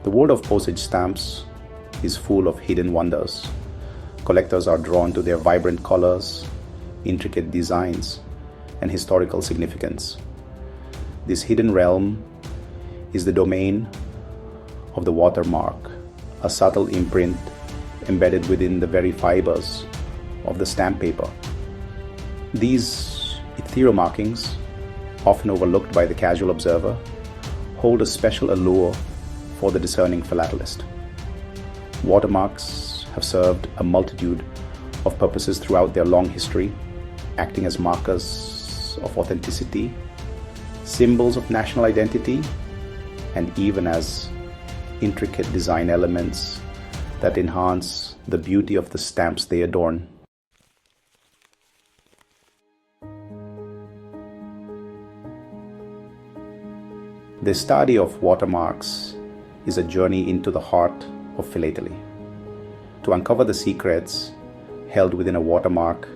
The world of postage stamps is full of hidden wonders. Collectors are drawn to their vibrant colors, intricate designs, and historical significance. This hidden realm is the domain of the watermark, a subtle imprint embedded within the very fibers of the stamp paper. These ethereal markings, often overlooked by the casual observer, hold a special allure for the discerning philatelist. Watermarks have served a multitude of purposes throughout their long history, acting as markers of authenticity, symbols of national identity, and even as intricate design elements that enhance the beauty of the stamps they adorn. The study of watermarks is a journey into the heart of philately. To uncover the secrets held within a watermark,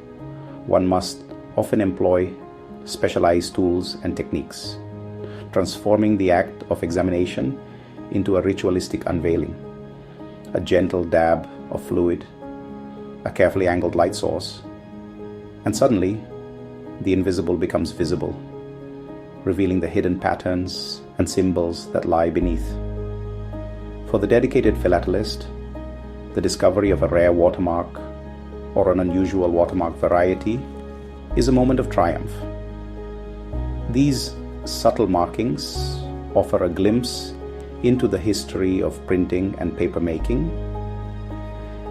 one must often employ specialized tools and techniques, transforming the act of examination into a ritualistic unveiling. A gentle dab of fluid, a carefully angled light source, and suddenly the invisible becomes visible, revealing the hidden patterns and symbols that lie beneath. For the dedicated philatelist, the discovery of a rare watermark or an unusual watermark variety is a moment of triumph. These subtle markings offer a glimpse into the history of printing and paper making,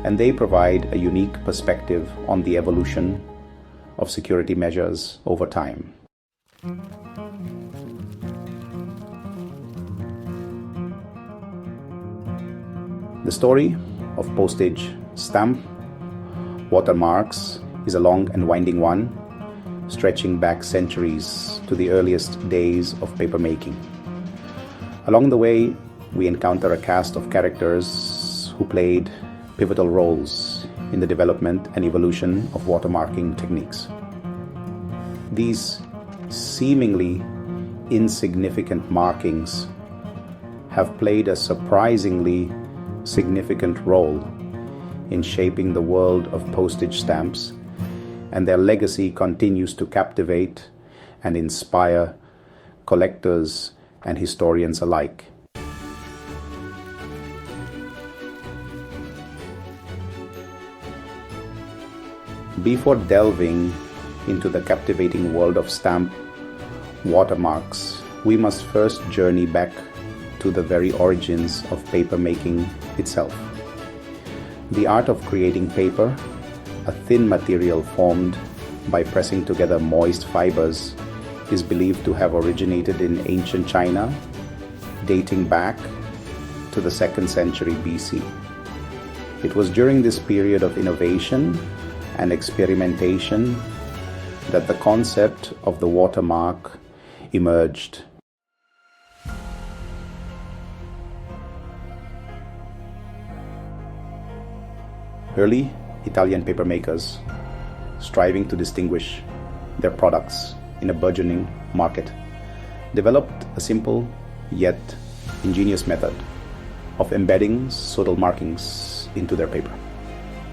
and they provide a unique perspective on the evolution of security measures over time. The story of postage stamp watermarks is a long and winding one, stretching back centuries to the earliest days of papermaking. Along the way, we encounter a cast of characters who played pivotal roles in the development and evolution of watermarking techniques. These seemingly insignificant markings have played a surprisingly significant role in shaping the world of postage stamps, and their legacy continues to captivate and inspire collectors and historians alike. Before delving into the captivating world of stamp watermarks, we must first journey back to the very origins of paper making itself. The art of creating paper, a thin material formed by pressing together moist fibers, is believed to have originated in ancient China, dating back to the 2nd century BC. It was during this period of innovation and experimentation that the concept of the watermark emerged. Early Italian papermakers, striving to distinguish their products in a burgeoning market, developed a simple yet ingenious method of embedding subtle markings into their paper.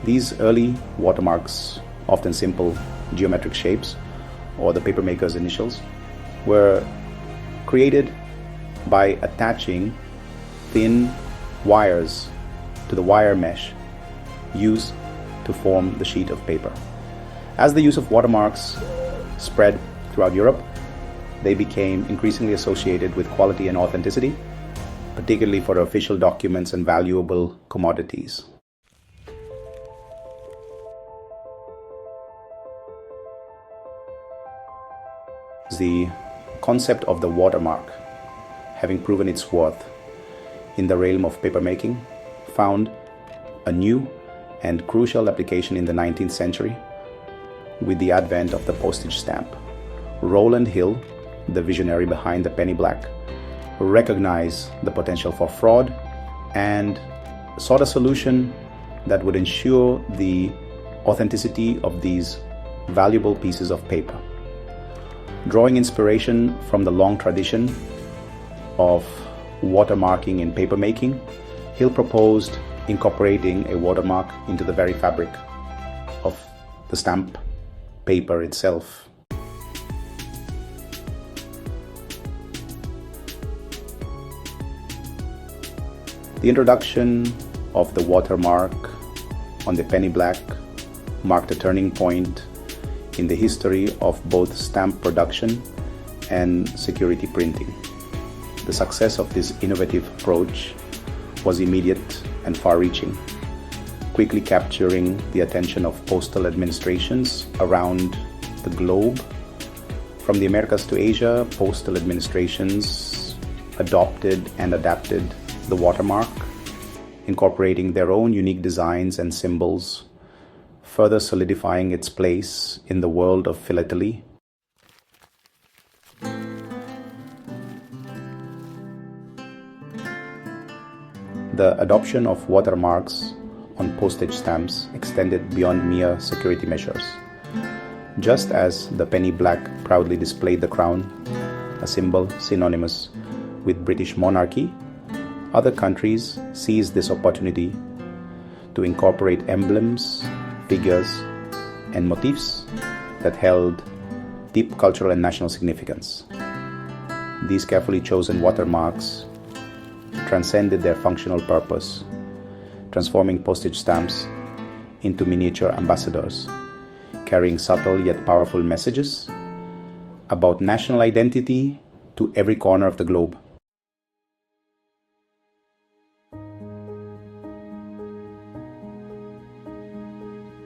These early watermarks, often simple geometric shapes or the papermaker's initials, were created by attaching thin wires to the wire mesh used to form the sheet of paper. As the use of watermarks spread throughout Europe, they became increasingly associated with quality and authenticity, particularly for official documents and valuable commodities. The concept of the watermark, having proven its worth in the realm of papermaking, found a new and crucial application in the 19th century with the advent of the postage stamp. Rowland Hill, the visionary behind the penny black, recognized the potential for fraud and sought a solution that would ensure the authenticity of these valuable pieces of paper. Drawing inspiration from the long tradition of watermarking in papermaking, Hill proposed incorporating a watermark into the very fabric of the stamp paper itself. The introduction of the watermark on the penny black marked a turning point in the history of both stamp production and security printing. The success of this innovative approach was immediate and far-reaching, quickly capturing the attention of postal administrations around the globe. From the Americas to Asia, postal administrations adopted and adapted the watermark, incorporating their own unique designs and symbols, further solidifying its place in the world of philately. The adoption of watermarks on postage stamps extended beyond mere security measures. Just as the penny black proudly displayed the crown, a symbol synonymous with British monarchy, other countries seized this opportunity to incorporate emblems, figures, and motifs that held deep cultural and national significance. These carefully chosen watermarks transcended their functional purpose, transforming postage stamps into miniature ambassadors, carrying subtle yet powerful messages about national identity to every corner of the globe.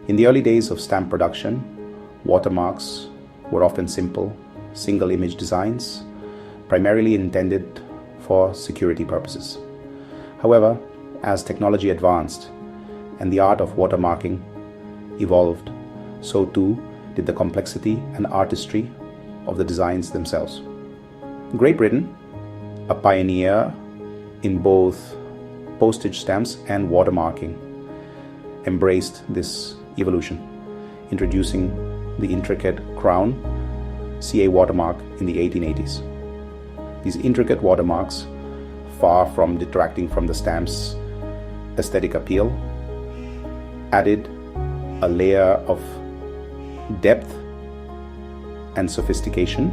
In the early days of stamp production, watermarks were often simple, single-image designs, primarily intended for security purposes. However, as technology advanced and the art of watermarking evolved, so too did the complexity and artistry of the designs themselves. Great Britain, a pioneer in both postage stamps and watermarking, embraced this evolution, introducing the intricate crown CA watermark in the 1880s. These intricate watermarks, far from detracting from the stamp's aesthetic appeal, added a layer of depth and sophistication,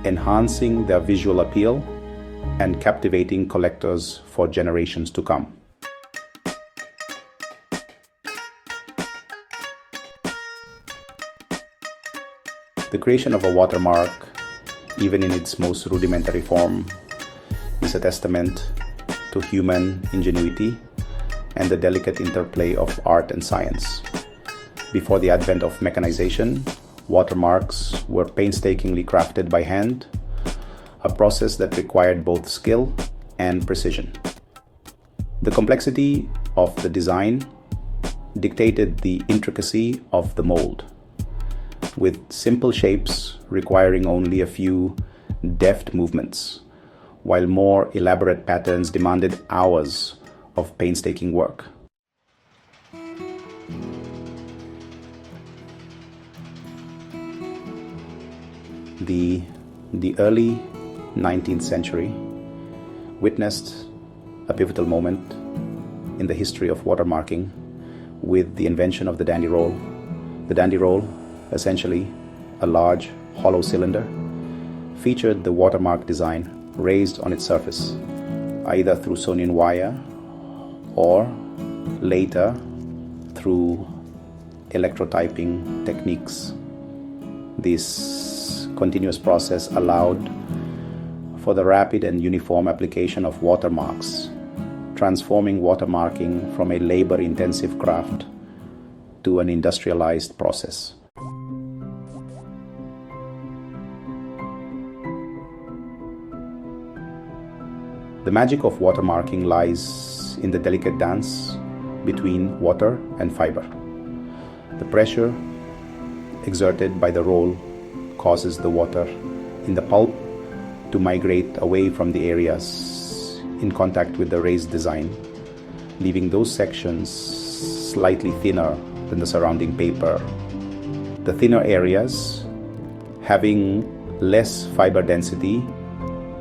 enhancing their visual appeal and captivating collectors for generations to come. The creation of a watermark, even in its most rudimentary form, is a testament to human ingenuity and the delicate interplay of art and science. Before the advent of mechanization, watermarks were painstakingly crafted by hand, a process that required both skill and precision. The complexity of the design dictated the intricacy of the mold, with simple shapes requiring only a few deft movements, while more elaborate patterns demanded hours of painstaking work. The early 19th century witnessed a pivotal moment in the history of watermarking with the invention of the dandy roll. The dandy roll, essentially a large hollow cylinder, featured the watermark design raised on its surface, either through sewn-in wire or later through electrotyping techniques. This continuous process allowed for the rapid and uniform application of watermarks, transforming watermarking from a labor-intensive craft to an industrialized process. The magic of watermarking lies in the delicate dance between water and fiber. The pressure exerted by the roll causes the water in the pulp to migrate away from the areas in contact with the raised design, leaving those sections slightly thinner than the surrounding paper. The thinner areas, having less fiber density,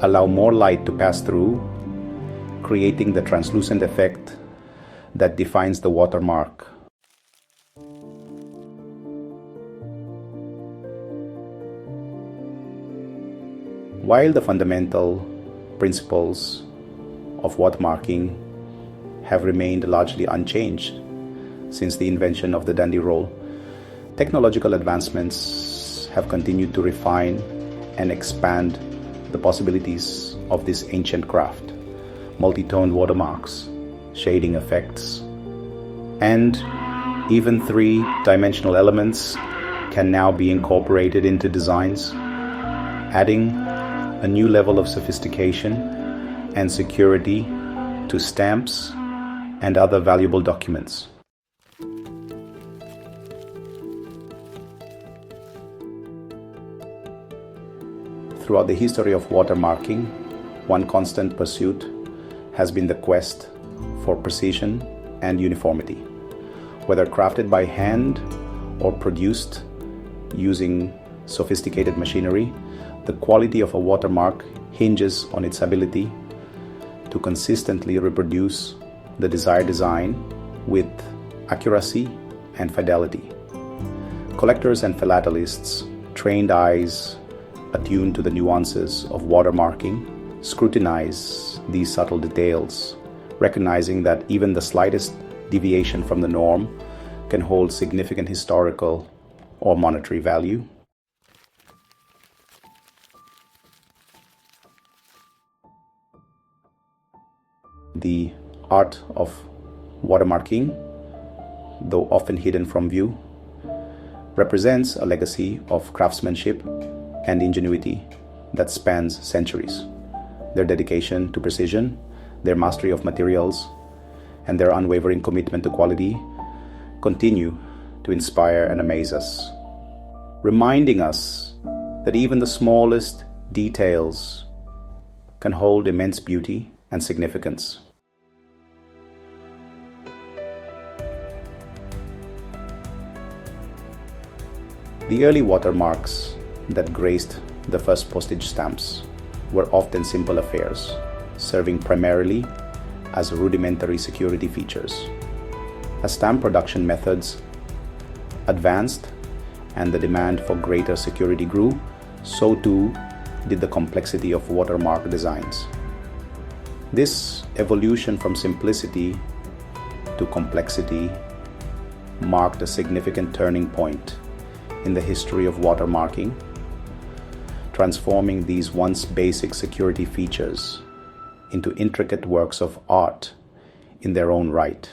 allow more light to pass through, creating the translucent effect that defines the watermark. While the fundamental principles of watermarking have remained largely unchanged since the invention of the dandy roll, technological advancements have continued to refine and expand the possibilities of this ancient craft. Multi-toned watermarks, shading effects, and even three-dimensional elements can now be incorporated into designs, adding a new level of sophistication and security to stamps and other valuable documents. Throughout the history of watermarking, one constant pursuit has been the quest for precision and uniformity. Whether crafted by hand or produced using sophisticated machinery, the quality of a watermark hinges on its ability to consistently reproduce the desired design with accuracy and fidelity. Collectors and philatelists, trained eyes attuned to the nuances of watermarking, scrutinize these subtle details, recognizing that even the slightest deviation from the norm can hold significant historical or monetary value. The art of watermarking, though often hidden from view, represents a legacy of craftsmanship and ingenuity that spans centuries. Their dedication to precision, their mastery of materials, and their unwavering commitment to quality continue to inspire and amaze us, reminding us that even the smallest details can hold immense beauty and significance. The early watermarks that graced the first postage stamps were often simple affairs, serving primarily as rudimentary security features. As stamp production methods advanced and the demand for greater security grew, so too did the complexity of watermark designs. This evolution from simplicity to complexity marked a significant turning point in the history of watermarking, transforming these once basic security features into intricate works of art in their own right.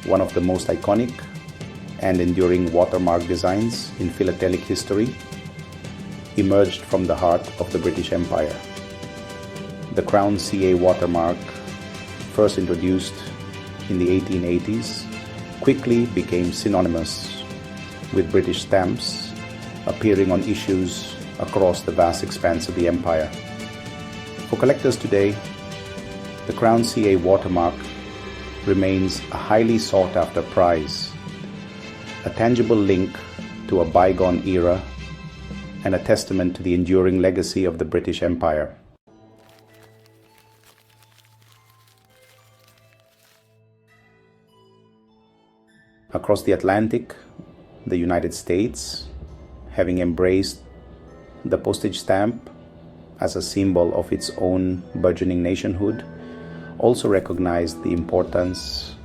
One of the most iconic and enduring watermark designs in philatelic history emerged from the heart of the British Empire. The Crown CA watermark, first introduced in the 1880s, quickly became synonymous with British stamps appearing on issues across the vast expanse of the empire. For collectors today, the Crown CA watermark remains a highly sought-after prize, a tangible link to a bygone era and a testament to the enduring legacy of the British Empire. Across the Atlantic, the United States, having embraced the postage stamp as a symbol of its own burgeoning nationhood, also recognized the importance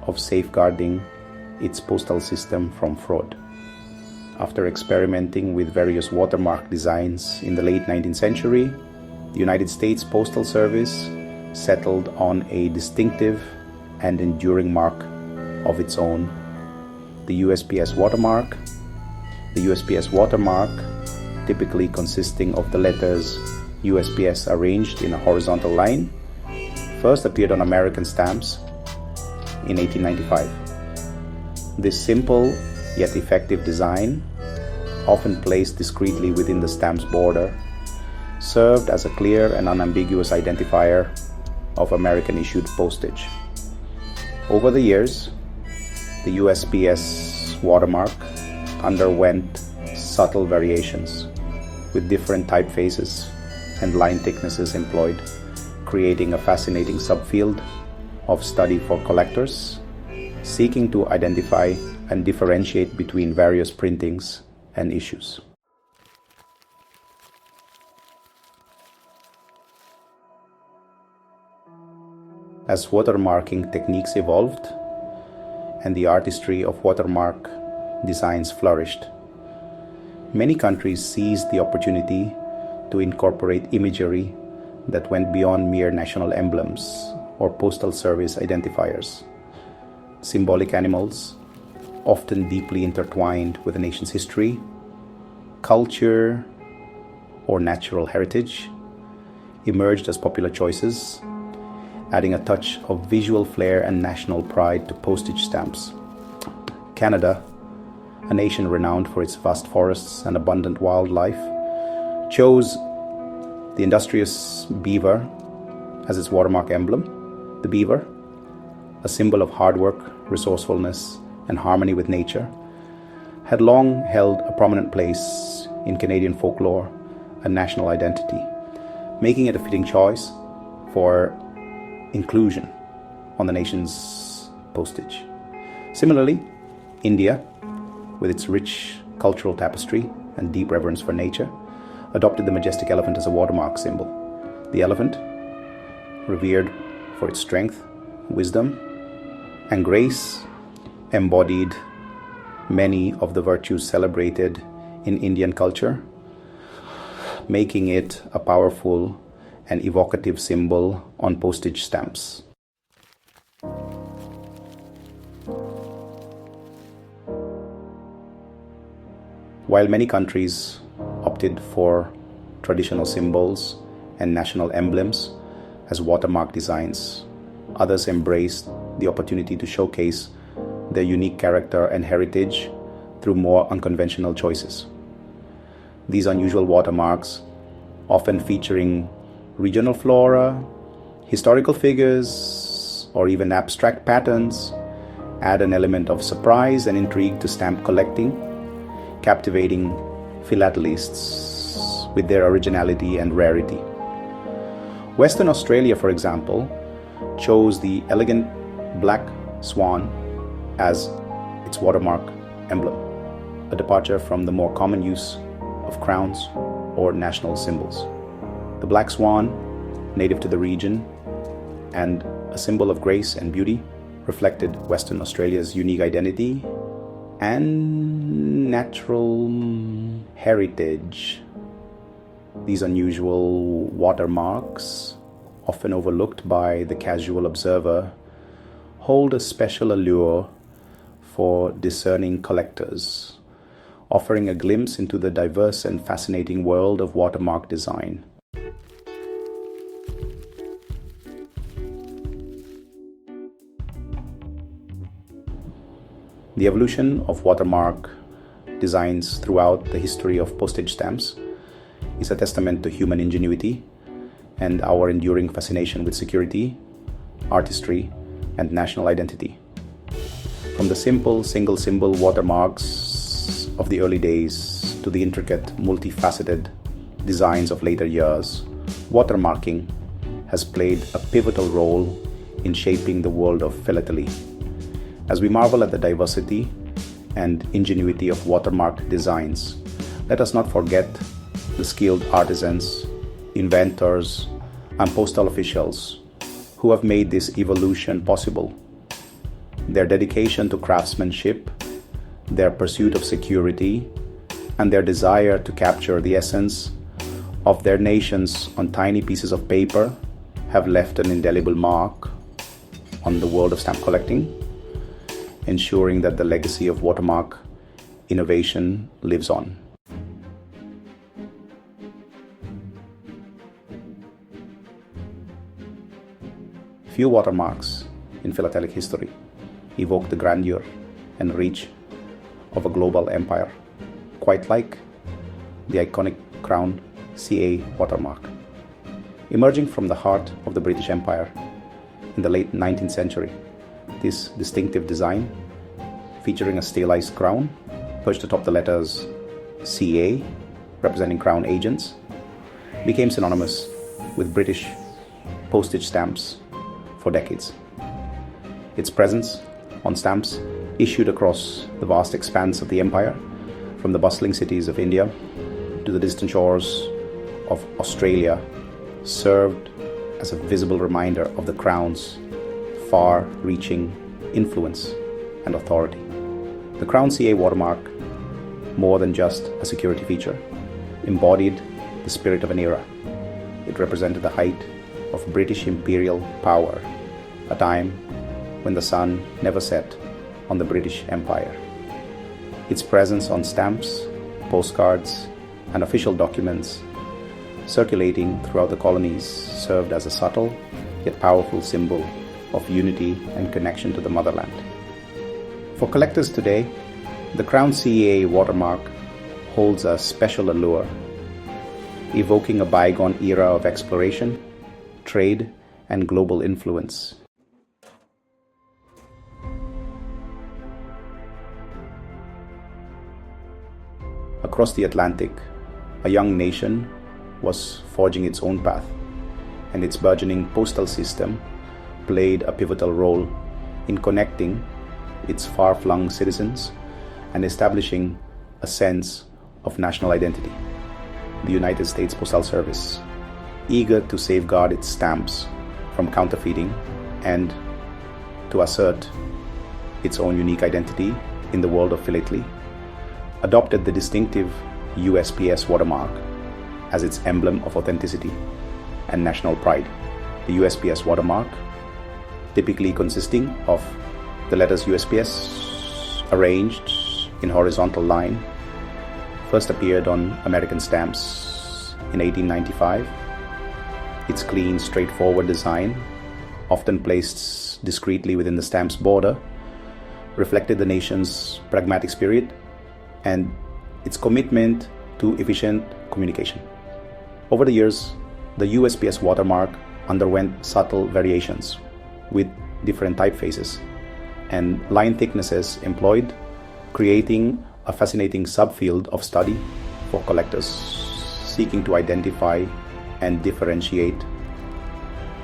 of safeguarding its postal system from fraud. After experimenting with various watermark designs in the late 19th century, the United States Postal Service settled on a distinctive and enduring mark of its own, the USPS watermark. The USPS watermark, typically consisting of the letters USPS arranged in a horizontal line, first appeared on American stamps in 1895. This simple yet effective design, often placed discreetly within the stamp's border, served as a clear and unambiguous identifier of American-issued postage. Over the years, the USPS watermark underwent subtle variations with different typefaces and line thicknesses employed, creating a fascinating subfield of study for collectors seeking to identify and differentiate between various printings and issues. As watermarking techniques evolved and the artistry of watermark designs flourished, many countries seized the opportunity to incorporate imagery that went beyond mere national emblems or postal service identifiers. Symbolic animals, often deeply intertwined with a nation's history, culture, or natural heritage, emerged as popular choices, adding a touch of visual flair and national pride to postage stamps. Canada, a nation renowned for its vast forests and abundant wildlife, chose the industrious beaver as its watermark emblem. The beaver, a symbol of hard work, resourcefulness, and harmony with nature, had long held a prominent place in Canadian folklore and national identity, making it a fitting choice for inclusion on the nation's postage. Similarly, India, with its rich cultural tapestry and deep reverence for nature, adopted the majestic elephant as a watermark symbol. The elephant, revered for its strength, wisdom, and grace, embodied many of the virtues celebrated in Indian culture, making it a powerful and evocative symbol on postage stamps. While many countries opted for traditional symbols and national emblems as watermark designs, others embraced the opportunity to showcase their unique character and heritage through more unconventional choices. These unusual watermarks, often featuring regional flora, historical figures, or even abstract patterns, add an element of surprise and intrigue to stamp collecting, captivating philatelists with their originality and rarity. Western Australia, for example, chose the elegant black swan as its watermark emblem, a departure from the more common use of crowns or national symbols. The black swan, native to the region and a symbol of grace and beauty, reflected Western Australia's unique identity and natural heritage. These unusual watermarks, often overlooked by the casual observer, hold a special allure for discerning collectors, offering a glimpse into the diverse and fascinating world of watermark design. The evolution of watermark designs throughout the history of postage stamps is a testament to human ingenuity and our enduring fascination with security, artistry, and national identity. From the simple single symbol watermarks of the early days to the intricate, multifaceted designs of later years, watermarking has played a pivotal role in shaping the world of philately. As we marvel at the diversity and ingenuity of watermark designs, let us not forget the skilled artisans, inventors, and postal officials who have made this evolution possible. Their dedication to craftsmanship, their pursuit of security, and their desire to capture the essence of their nations on tiny pieces of paper have left an indelible mark on the world of stamp collecting, ensuring that the legacy of watermark innovation lives on. Few watermarks in philatelic history evoke the grandeur and reach of a global empire, quite like the iconic crown CA watermark. Emerging from the heart of the British Empire in the late 19th century, this distinctive design featuring a stylized crown perched atop the letters CA, representing Crown agents, became synonymous with British postage stamps for decades. Its presence on stamps issued across the vast expanse of the empire, from the bustling cities of India to the distant shores of Australia, served as a visible reminder of the Crown's far-reaching influence and authority. The Crown CA watermark, more than just a security feature, embodied the spirit of an era. It represented the height of British imperial power, a time when the sun never set on the British Empire. Its presence on stamps, postcards, and official documents circulating throughout the colonies served as a subtle yet powerful symbol of unity and connection to the motherland. For collectors today, the Crown CA watermark holds a special allure, evoking a bygone era of exploration, trade, and global influence. Across the Atlantic, a young nation was forging its own path, and its burgeoning postal system played a pivotal role in connecting its far-flung citizens and establishing a sense of national identity. The United States Postal Service, eager to safeguard its stamps from counterfeiting and to assert its own unique identity in the world of Philately, adopted the distinctive USPS watermark as its emblem of authenticity and national pride. The USPS watermark, typically consisting of the letters USPS arranged in horizontal line, first appeared on American stamps in 1895. Its clean, straightforward design, often placed discreetly within the stamp's border, reflected the nation's pragmatic spirit and its commitment to efficient communication. Over the years, the USPS watermark underwent subtle variations with different typefaces and line thicknesses employed, creating a fascinating subfield of study for collectors seeking to identify and differentiate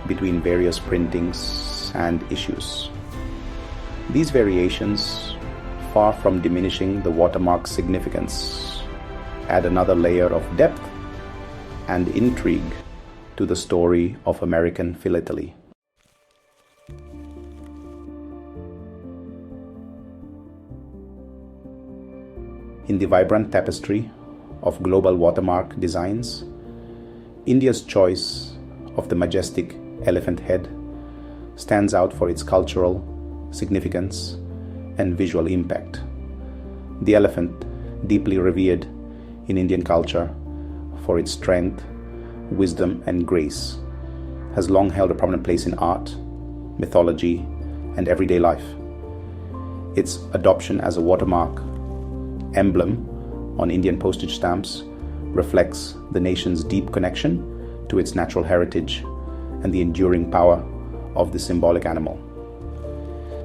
between various printings and issues. These variations, far from diminishing the watermark's significance, add another layer of depth and intrigue to the story of American Philately. In the vibrant tapestry of global watermark designs, India's choice of the majestic elephant head stands out for its cultural significance and visual impact. The elephant, deeply revered in Indian culture for its strength, wisdom, and grace, has long held a prominent place in art, mythology, and everyday life. Its adoption as a watermark emblem on Indian postage stamps reflects the nation's deep connection to its natural heritage and the enduring power of the symbolic animal.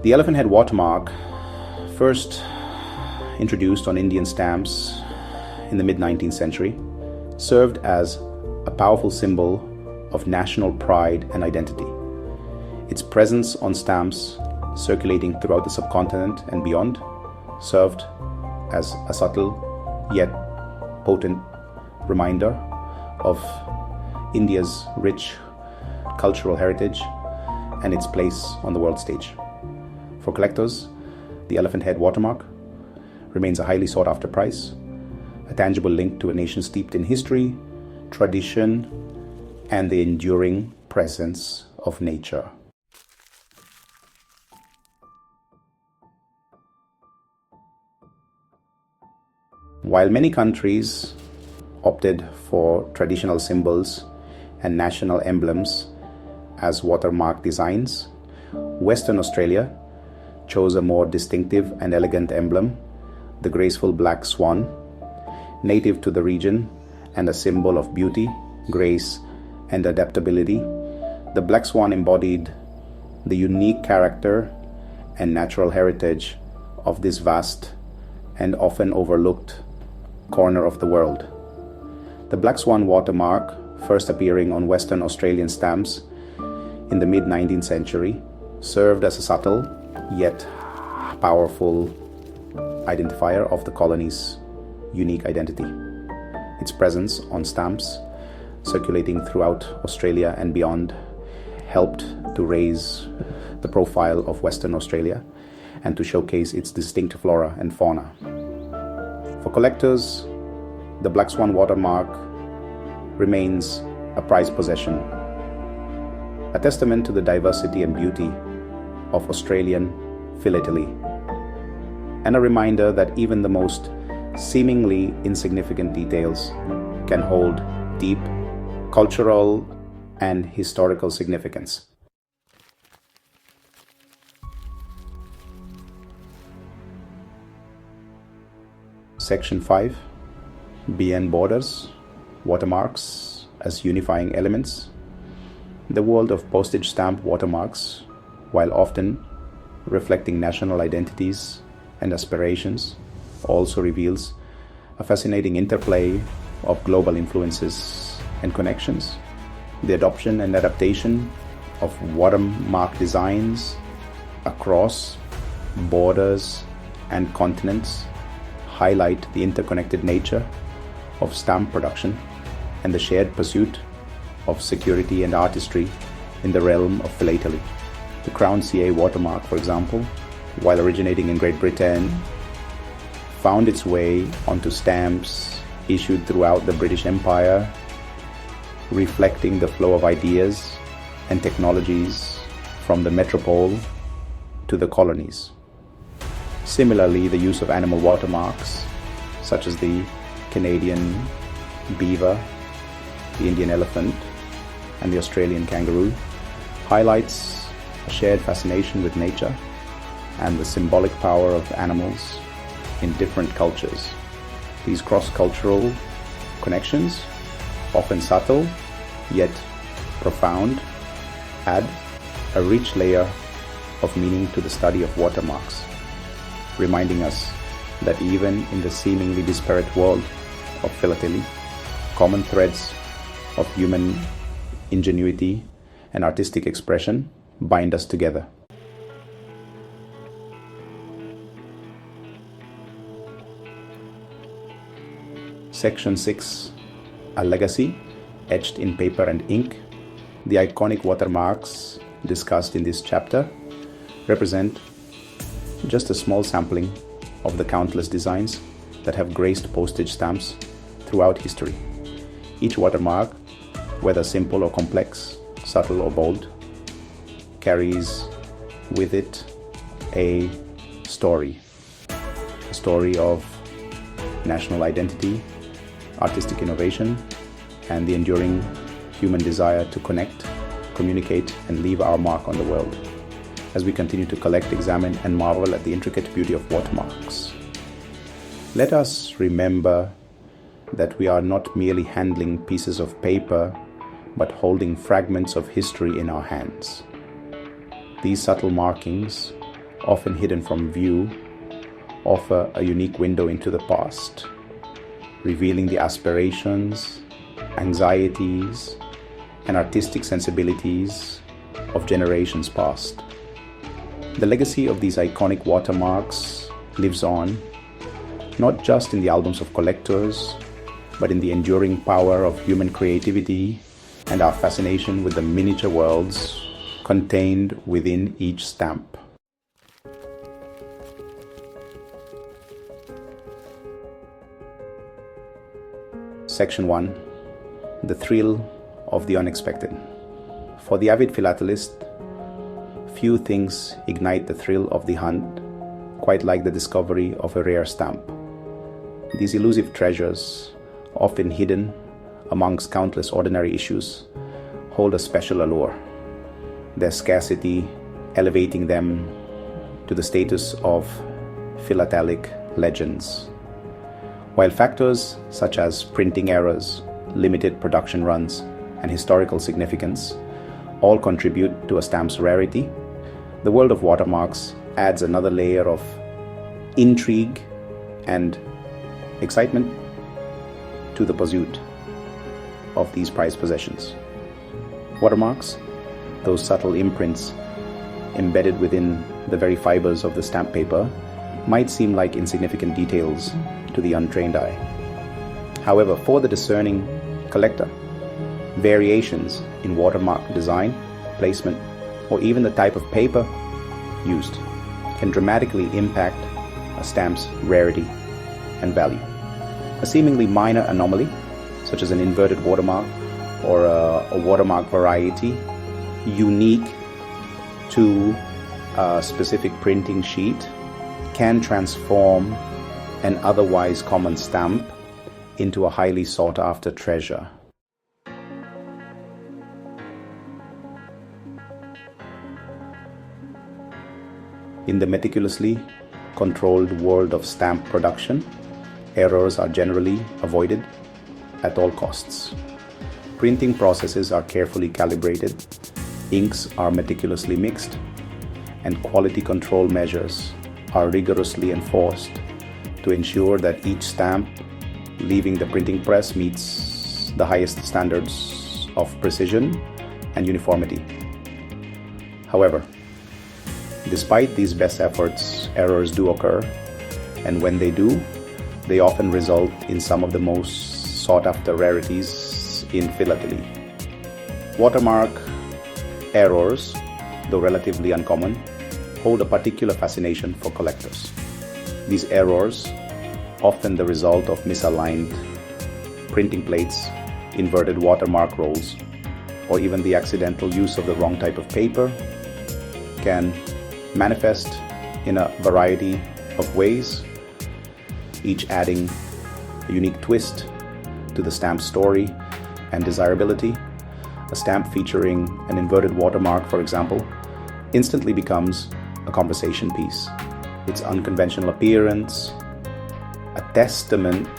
The elephant head watermark, first introduced on Indian stamps in the mid-19th century, served as a powerful symbol of national pride and identity. Its presence on stamps circulating throughout the subcontinent and beyond served as a subtle yet potent reminder of India's rich cultural heritage and its place on the world stage. For collectors, the elephant head watermark remains a highly sought-after prize, a tangible link to a nation steeped in history, tradition, and the enduring presence of nature. While many countries opted for traditional symbols and national emblems as watermark designs, Western Australia chose a more distinctive and elegant emblem, the graceful black swan, native to the region and a symbol of beauty, grace, and adaptability. The black swan embodied the unique character and natural heritage of this vast and often overlooked corner of the world. The Black Swan watermark, first appearing on Western Australian stamps in the mid-19th century, served as a subtle yet powerful identifier of the colony's unique identity. Its presence on stamps circulating throughout Australia and beyond helped to raise the profile of Western Australia and to showcase its distinct flora and fauna. For collectors, the Black Swan watermark remains a prized possession, a testament to the diversity and beauty of Australian philately, and a reminder that even the most seemingly insignificant details can hold deep cultural and historical significance. Section 5. Beyond Borders, Watermarks as Unifying Elements. The world of postage stamp watermarks, while often reflecting national identities and aspirations, also reveals a fascinating interplay of global influences and connections. The adoption and adaptation of watermark designs across borders and continents highlight the interconnected nature of stamp production and the shared pursuit of security and artistry in the realm of philately. The Crown CA watermark, for example, while originating in Great Britain, found its way onto stamps issued throughout the British Empire, reflecting the flow of ideas and technologies from the metropole to the colonies. Similarly, the use of animal watermarks, such as the Canadian beaver, the Indian elephant, and the Australian kangaroo, highlights a shared fascination with nature and the symbolic power of animals in different cultures. These cross-cultural connections, often subtle yet profound, add a rich layer of meaning to the study of watermarks, reminding us that even in the seemingly disparate world of philately, common threads of human ingenuity and artistic expression bind us together. Section 6. A legacy etched in paper and ink. The iconic watermarks discussed in this chapter represent just a small sampling of the countless designs that have graced postage stamps throughout history. Each watermark, whether simple or complex, subtle or bold, carries with it a story of national identity, artistic innovation, and the enduring human desire to connect, communicate, and leave our mark on the world. As we continue to collect, examine, and marvel at the intricate beauty of watermarks, let us remember that we are not merely handling pieces of paper, but holding fragments of history in our hands. These subtle markings, often hidden from view, offer a unique window into the past, revealing the aspirations, anxieties, and artistic sensibilities of generations past. The legacy of these iconic watermarks lives on, not just in the albums of collectors, but in the enduring power of human creativity and our fascination with the miniature worlds contained within each stamp. Section 1. The thrill of the unexpected. For the avid philatelist, few things ignite the thrill of the hunt quite like the discovery of a rare stamp. These elusive treasures, often hidden amongst countless ordinary issues, hold a special allure, their scarcity elevating them to the status of philatelic legends. While factors such as printing errors, limited production runs, and historical significance all contribute to a stamp's rarity, the world of watermarks adds another layer of intrigue and excitement to the pursuit of these prized possessions. Watermarks, those subtle imprints embedded within the very fibers of the stamp paper, might seem like insignificant details to the untrained eye. However, for the discerning collector, variations in watermark design, placement, or even the type of paper used can dramatically impact a stamp's rarity and value. A seemingly minor anomaly, such as an inverted watermark or a watermark variety unique to a specific printing sheet, can transform an otherwise common stamp into a highly sought-after treasure. In the meticulously controlled world of stamp production, errors are generally avoided at all costs. Printing processes are carefully calibrated, inks are meticulously mixed, and quality control measures are rigorously enforced to ensure that each stamp leaving the printing press meets the highest standards of precision and uniformity. However, despite these best efforts, errors do occur, and when they do, they often result in some of the most sought-after rarities in philately. Watermark errors, though relatively uncommon, hold a particular fascination for collectors. These errors, often the result of misaligned printing plates, inverted watermark rolls, or even the accidental use of the wrong type of paper, can manifest in a variety of ways, each adding a unique twist to the stamp's story and desirability. A stamp featuring an inverted watermark, for example, instantly becomes a conversation piece. Its unconventional appearance, a testament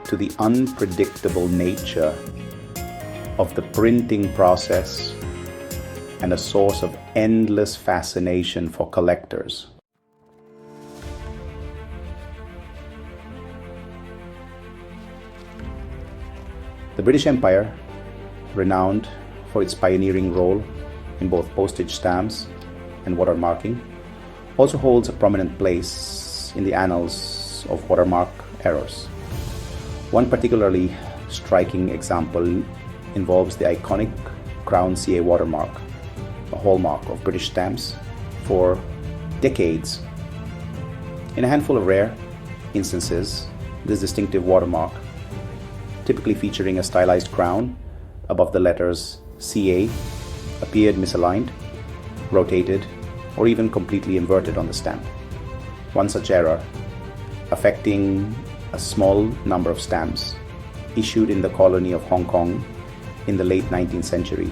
to the unpredictable nature of the printing process, and a source of endless fascination for collectors. The British Empire, renowned for its pioneering role in both postage stamps and watermarking, also holds a prominent place in the annals of watermark errors. One particularly striking example involves the iconic Crown CA watermark, a hallmark of British stamps for decades. In a handful of rare instances, this distinctive watermark, typically featuring a stylized crown above the letters CA, appeared misaligned, rotated, or even completely inverted on the stamp. One such error, affecting a small number of stamps issued in the colony of Hong Kong in the late 19th century,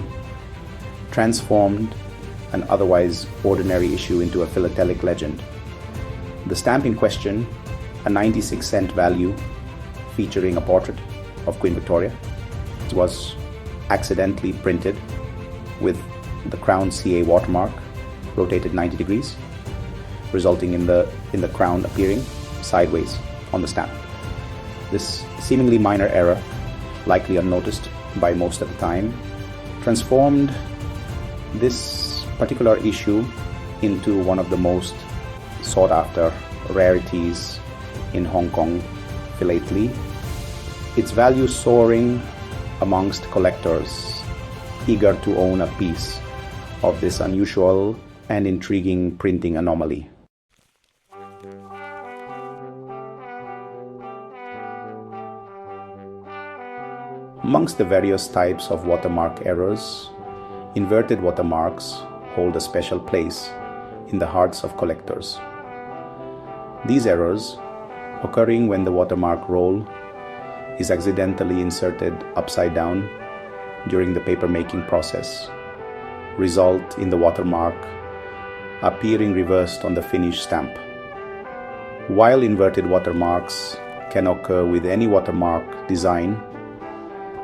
transformed an otherwise ordinary issue into a philatelic legend. The stamp in question, a 96-cent value featuring a portrait of Queen Victoria, was accidentally printed with the Crown CA watermark rotated 90 degrees, resulting in the crown appearing sideways on the stamp. This seemingly minor error, likely unnoticed by most at the time, transformed this particular issue into one of the most sought after rarities in Hong Kong philately, its value soaring amongst collectors eager to own a piece of this unusual and intriguing printing anomaly. Amongst the various types of watermark errors, inverted watermarks hold a special place in the hearts of collectors. These errors, occurring when the watermark roll is accidentally inserted upside down during the paper-making process, result in the watermark appearing reversed on the finished stamp. While inverted watermarks can occur with any watermark design,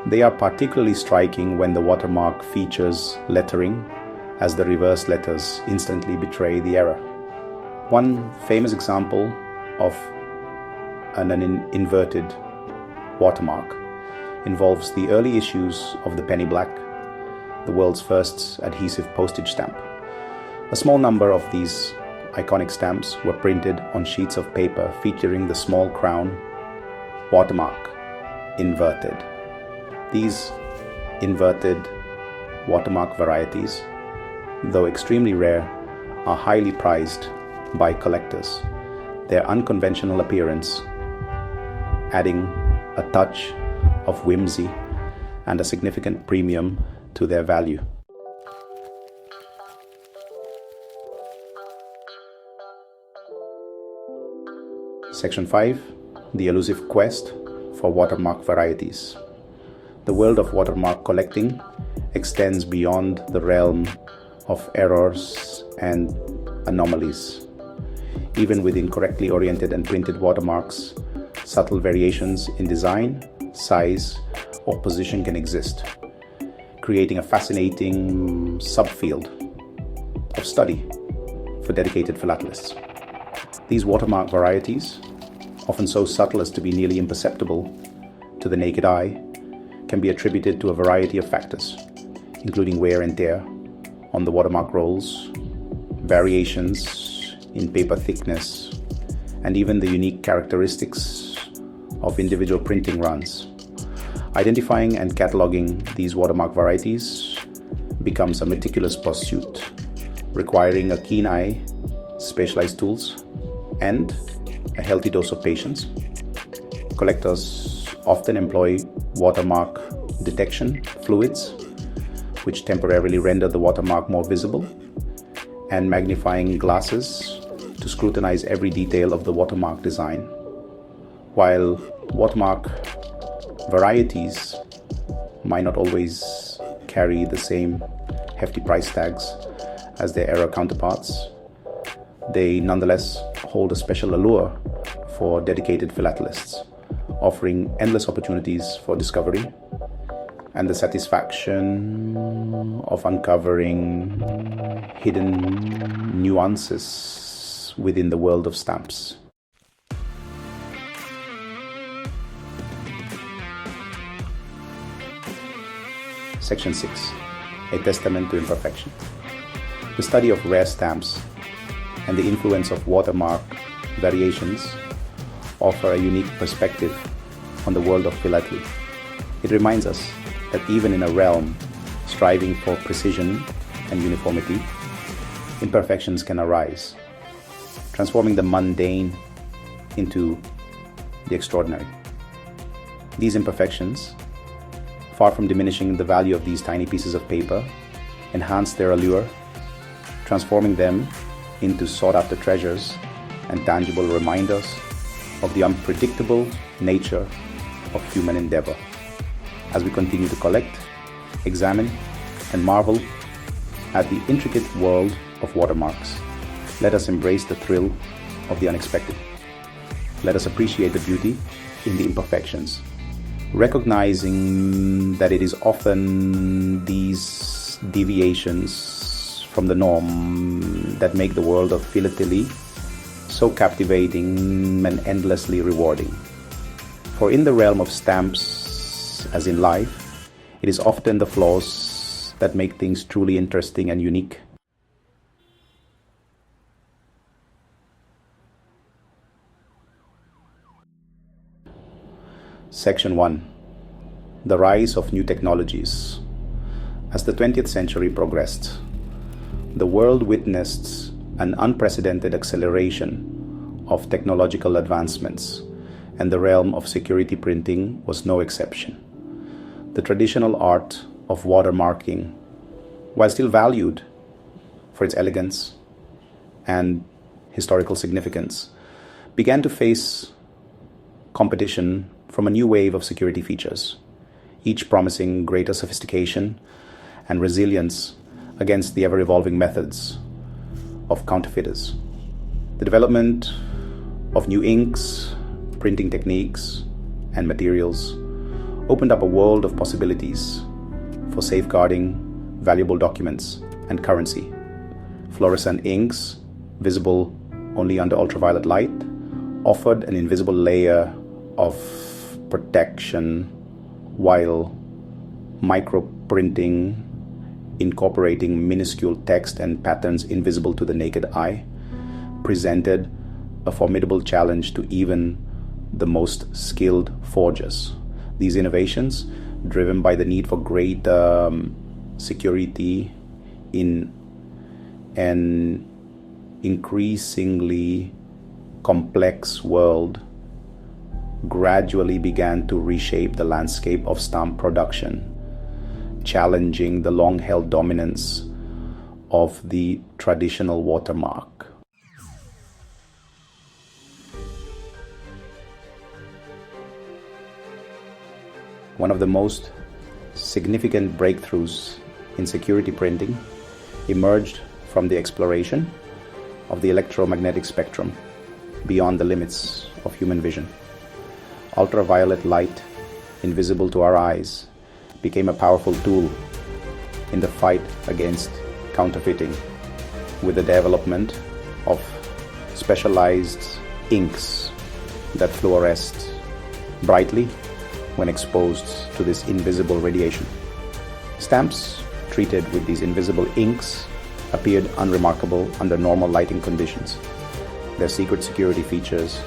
they are particularly striking when the watermark features lettering, as the reverse letters instantly betray the error. One famous example of an inverted watermark involves the early issues of the penny black, the world's first adhesive postage stamp. A small number of these iconic stamps were printed on sheets of paper featuring the small crown watermark inverted. These inverted watermark varieties, though extremely rare, are highly prized by collectors, their unconventional appearance adding a touch of whimsy and a significant premium to their value. Section 5. The elusive quest for watermark varieties. The world of watermark collecting extends beyond the realm of errors and anomalies. Even with incorrectly oriented and printed watermarks, subtle variations in design, size, or position can exist, creating a fascinating subfield of study for dedicated philatelists. These watermark varieties, often so subtle as to be nearly imperceptible to the naked eye, can be attributed to a variety of factors, including wear and tear on the watermark rolls, variations in paper thickness, and even the unique characteristics of individual printing runs. Identifying and cataloging these watermark varieties becomes a meticulous pursuit, requiring a keen eye, specialized tools, and a healthy dose of patience. Collectors often employ watermark detection fluids, which temporarily render the watermark more visible, and magnifying glasses to scrutinize every detail of the watermark design. While watermark varieties might not always carry the same hefty price tags as their error counterparts, they nonetheless hold a special allure for dedicated philatelists, offering endless opportunities for discovery and the satisfaction of uncovering hidden nuances within the world of stamps. Section 6. A Testament to Imperfection. The study of rare stamps and the influence of watermark variations offer a unique perspective on the world of philately. It reminds us that even in a realm striving for precision and uniformity, imperfections can arise, transforming the mundane into the extraordinary. These imperfections, far from diminishing the value of these tiny pieces of paper, enhance their allure, transforming them into sought-after treasures and tangible reminders of the unpredictable nature of human endeavor. As we continue to collect, examine, and marvel at the intricate world of watermarks, let us embrace the thrill of the unexpected. Let us appreciate the beauty in the imperfections, recognizing that it is often these deviations from the norm that make the world of philately so captivating and endlessly rewarding. For in the realm of stamps, as in life, it is often the flaws that make things truly interesting and unique. Section 1. The Rise of New Technologies. As the 20th century progressed, the world witnessed an unprecedented acceleration of technological advancements, and the realm of security printing was no exception. The traditional art of watermarking, while still valued for its elegance and historical significance, began to face competition from a new wave of security features, each promising greater sophistication and resilience against the ever-evolving methods of counterfeiters. The development of new inks, printing techniques, and materials opened up a world of possibilities for safeguarding valuable documents and currency. Fluorescent inks, visible only under ultraviolet light, offered an invisible layer of protection while microprinting, incorporating minuscule text and patterns invisible to the naked eye, presented a formidable challenge to even the most skilled forgers. These innovations, driven by the need for great security in an increasingly complex world, gradually began to reshape the landscape of stamp production, challenging the long-held dominance of the traditional watermark. One of the most significant breakthroughs in security printing emerged from the exploration of the electromagnetic spectrum beyond the limits of human vision. Ultraviolet light, invisible to our eyes, became a powerful tool in the fight against counterfeiting, with the development of specialized inks that fluoresced brightly when exposed to this invisible radiation. Stamps treated with these invisible inks appeared unremarkable under normal lighting conditions, their secret security features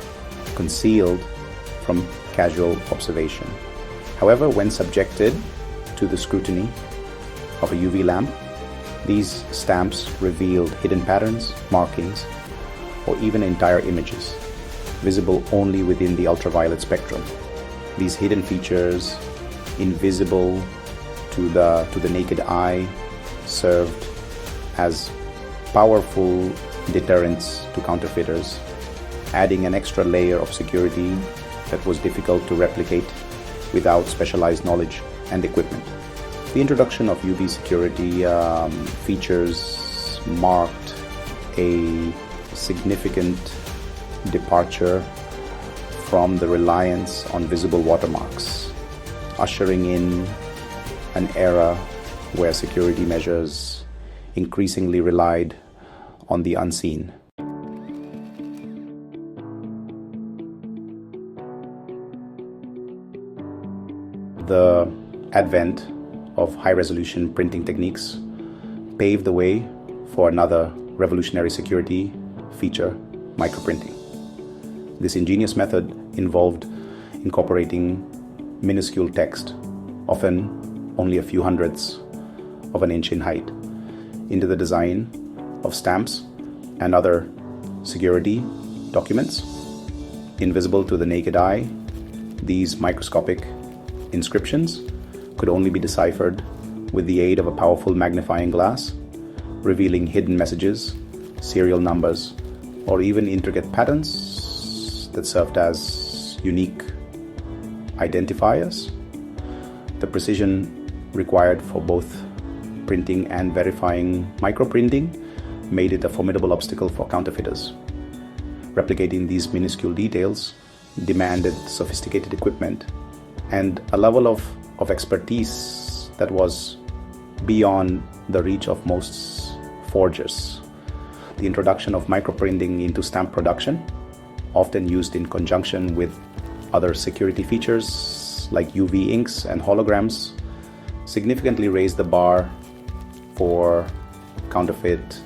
concealed from casual observation. However, when subjected to the scrutiny of a UV lamp, these stamps revealed hidden patterns, markings, or even entire images, visible only within the ultraviolet spectrum. These hidden features, invisible to the naked eye, served as powerful deterrents to counterfeiters, adding an extra layer of security that was difficult to replicate without specialized knowledge and equipment. The introduction of UV security features marked a significant departure from the reliance on visible watermarks, ushering in an era where security measures increasingly relied on the unseen. The advent of high-resolution printing techniques paved the way for another revolutionary security feature, microprinting. This ingenious method involved incorporating minuscule text, often only a few hundredths of an inch in height, into the design of stamps and other security documents. Invisible to the naked eye, these microscopic inscriptions could only be deciphered with the aid of a powerful magnifying glass, revealing hidden messages, serial numbers, or even intricate patterns that served as unique identifiers. The precision required for both printing and verifying microprinting made it a formidable obstacle for counterfeiters. Replicating these minuscule details demanded sophisticated equipment and a level of expertise that was beyond the reach of most forgers. The introduction of microprinting into stamp production, often used in conjunction with other security features like UV inks and holograms, significantly raised the bar for counterfeit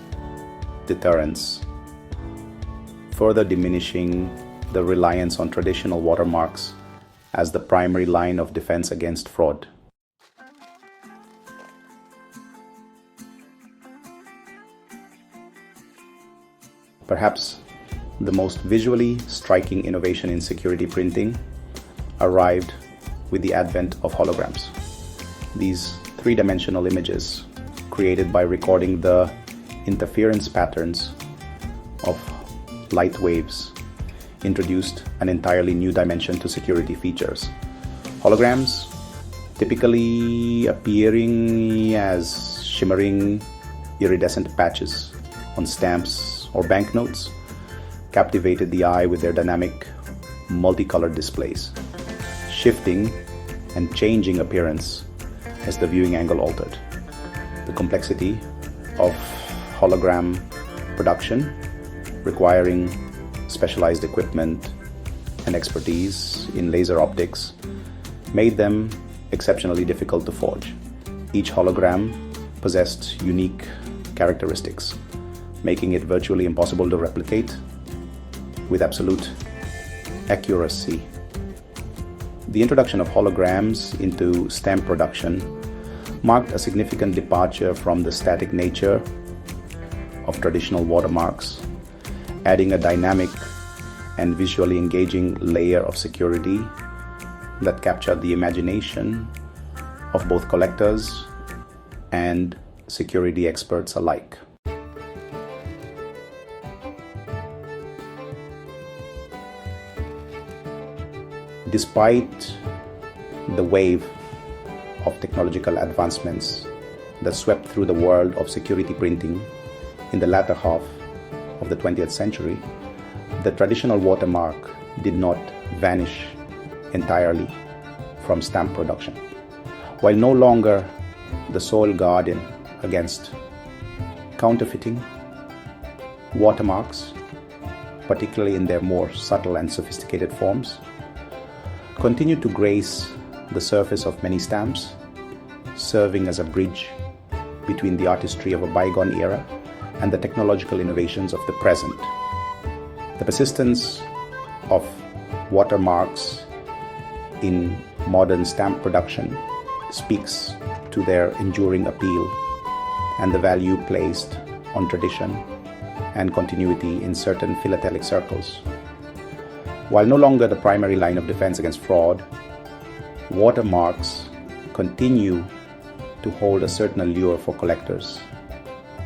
deterrence, further diminishing the reliance on traditional watermarks as the primary line of defense against fraud. Perhaps the most visually striking innovation in security printing arrived with the advent of holograms. These three-dimensional images, created by recording the interference patterns of light waves, introduced an entirely new dimension to security features. Holograms, typically appearing as shimmering iridescent patches on stamps or banknotes, captivated the eye with their dynamic, multicolored displays, shifting and changing appearance as the viewing angle altered. The complexity of hologram production, requiring specialized equipment and expertise in laser optics made them exceptionally difficult to forge. Each hologram possessed unique characteristics, making it virtually impossible to replicate with absolute accuracy. The introduction of holograms into stamp production marked a significant departure from the static nature of traditional watermarks, adding a dynamic and visually engaging layer of security that captured the imagination of both collectors and security experts alike. Despite the wave of technological advancements that swept through the world of security printing in the latter half of the 20th century, the traditional watermark did not vanish entirely from stamp production. While no longer the sole guardian against counterfeiting, watermarks, particularly in their more subtle and sophisticated forms, continue to grace the surface of many stamps, serving as a bridge between the artistry of a bygone era and the technological innovations of the present. The persistence of watermarks in modern stamp production speaks to their enduring appeal and the value placed on tradition and continuity in certain philatelic circles. While no longer the primary line of defense against fraud, watermarks continue to hold a certain allure for collectors,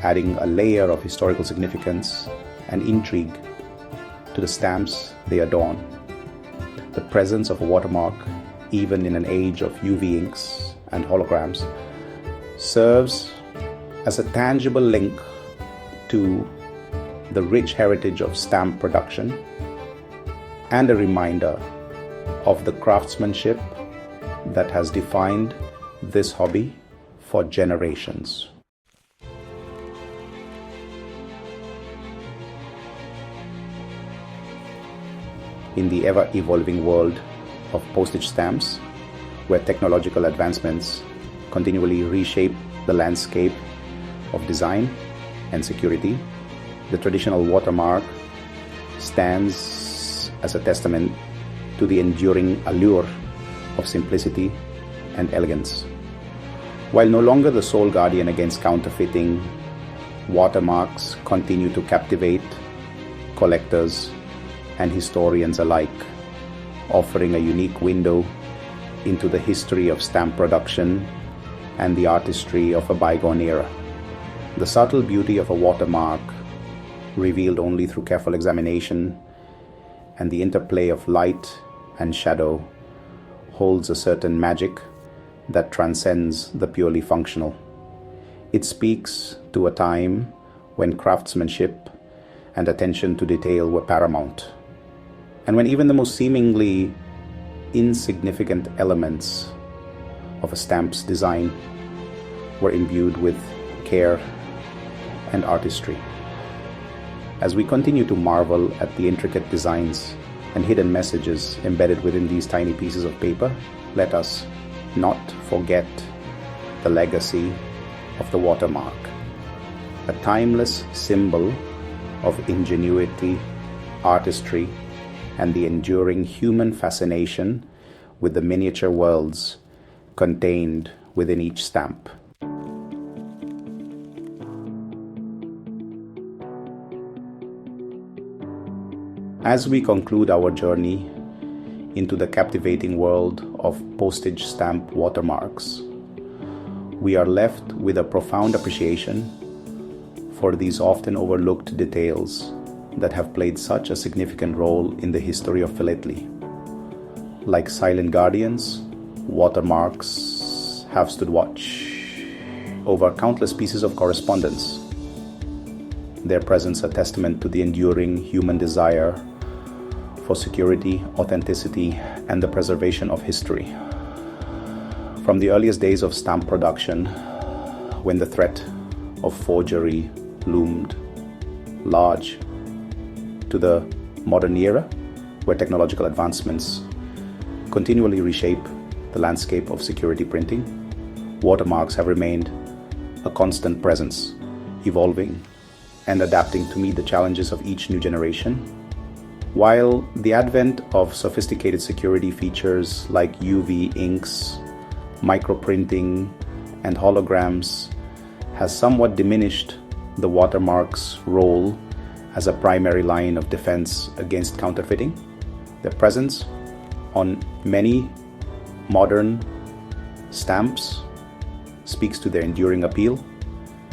adding a layer of historical significance and intrigue to the stamps they adorn. The presence of a watermark, even in an age of UV inks and holograms, serves as a tangible link to the rich heritage of stamp production and a reminder of the craftsmanship that has defined this hobby for generations. In the ever-evolving world of postage stamps, where technological advancements continually reshape the landscape of design and security, the traditional watermark stands as a testament to the enduring allure of simplicity and elegance. While no longer the sole guardian against counterfeiting, watermarks continue to captivate collectors and historians alike, offering a unique window into the history of stamp production and the artistry of a bygone era. The subtle beauty of a watermark, revealed only through careful examination and the interplay of light and shadow, holds a certain magic that transcends the purely functional. It speaks to a time when craftsmanship and attention to detail were paramount, and when even the most seemingly insignificant elements of a stamp's design were imbued with care and artistry. As we continue to marvel at the intricate designs and hidden messages embedded within these tiny pieces of paper, let us not forget the legacy of the watermark, a timeless symbol of ingenuity, artistry, and the enduring human fascination with the miniature worlds contained within each stamp. As we conclude our journey into the captivating world of postage stamp watermarks, we are left with a profound appreciation for these often overlooked details that have played such a significant role in the history of Philately. Like silent guardians, watermarks have stood watch over countless pieces of correspondence, their presence a testament to the enduring human desire for security, authenticity, and the preservation of history. From the earliest days of stamp production, when the threat of forgery loomed large, to the modern era, where technological advancements continually reshape the landscape of security printing, watermarks have remained a constant presence, evolving and adapting to meet the challenges of each new generation. While the advent of sophisticated security features like UV inks, microprinting, and holograms has somewhat diminished the watermark's role as a primary line of defense against counterfeiting, their presence on many modern stamps speaks to their enduring appeal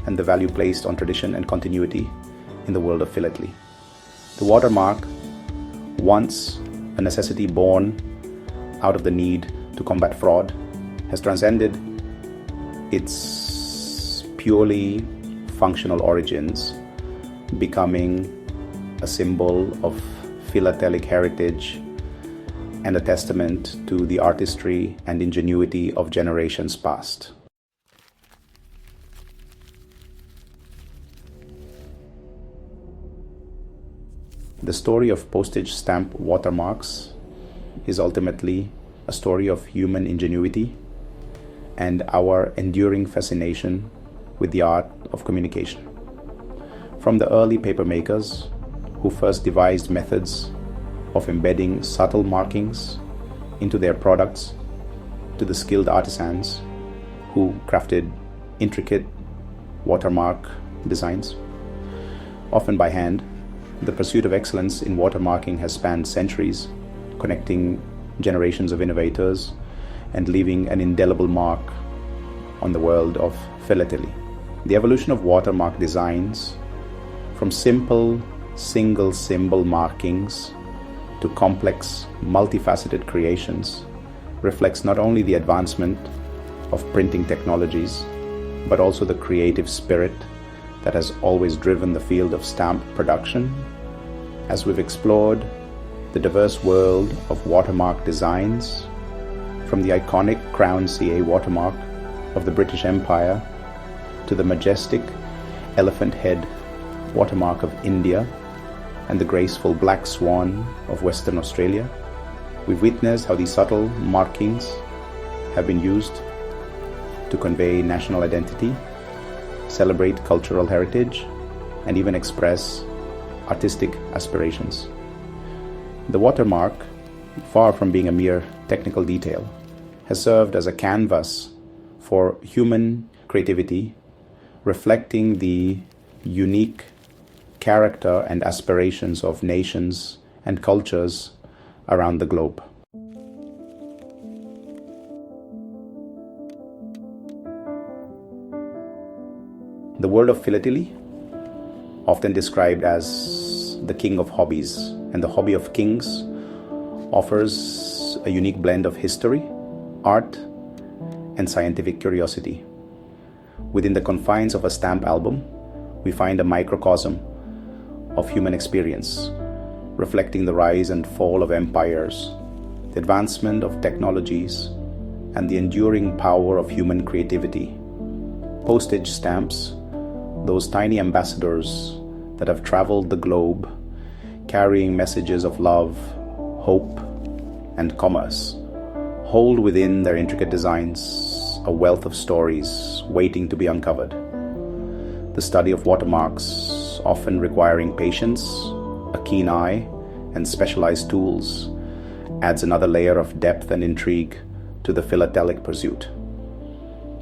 and the value placed on tradition and continuity in the world of philately. The watermark, once a necessity born out of the need to combat fraud, has transcended its purely functional origins, becoming a symbol of philatelic heritage and a testament to the artistry and ingenuity of generations past. The story of postage stamp watermarks is ultimately a story of human ingenuity and our enduring fascination with the art of communication. From the early paper makers who first devised methods of embedding subtle markings into their products, to the skilled artisans who crafted intricate watermark designs, often by hand, the pursuit of excellence in watermarking has spanned centuries, connecting generations of innovators and leaving an indelible mark on the world of philately. The evolution of watermark designs from simple single symbol markings to complex multifaceted creations reflects not only the advancement of printing technologies, but also the creative spirit that has always driven the field of stamp production. As we've explored the diverse world of watermark designs, from the iconic Crown CA watermark of the British Empire to the majestic elephant head watermark of India and the graceful black swan of Western Australia, we've witnessed how these subtle markings have been used to convey national identity, celebrate cultural heritage, and even express artistic aspirations. The watermark, far from being a mere technical detail, has served as a canvas for human creativity, reflecting the unique character and aspirations of nations and cultures around the globe. The world of philately, often described as the king of hobbies and the hobby of kings, offers a unique blend of history, art, and scientific curiosity. Within the confines of a stamp album, we find a microcosm of human experience, reflecting the rise and fall of empires, the advancement of technologies, and the enduring power of human creativity. Postage stamps, those tiny ambassadors that have traveled the globe, carrying messages of love, hope, and commerce, hold within their intricate designs a wealth of stories waiting to be uncovered. The study of watermarks, often requiring patience, a keen eye, and specialized tools, adds another layer of depth and intrigue to the philatelic pursuit.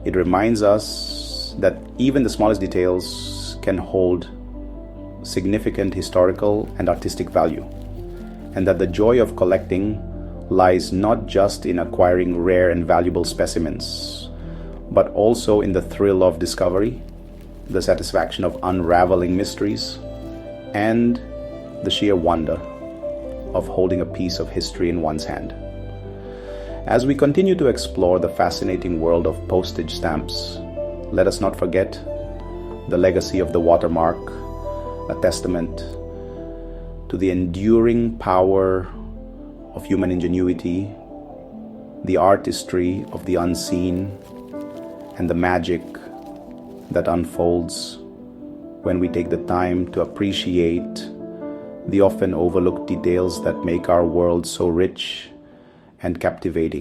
It reminds us that even the smallest details can hold significant historical and artistic value, and that the joy of collecting lies not just in acquiring rare and valuable specimens, but also in the thrill of discovery, the satisfaction of unraveling mysteries, and the sheer wonder of holding a piece of history in one's hand. As we continue to explore the fascinating world of postage stamps, let us not forget the legacy of the watermark, a testament to the enduring power of human ingenuity, the artistry of the unseen, and the magic that unfolds when we take the time to appreciate the often overlooked details that make our world so rich and captivating.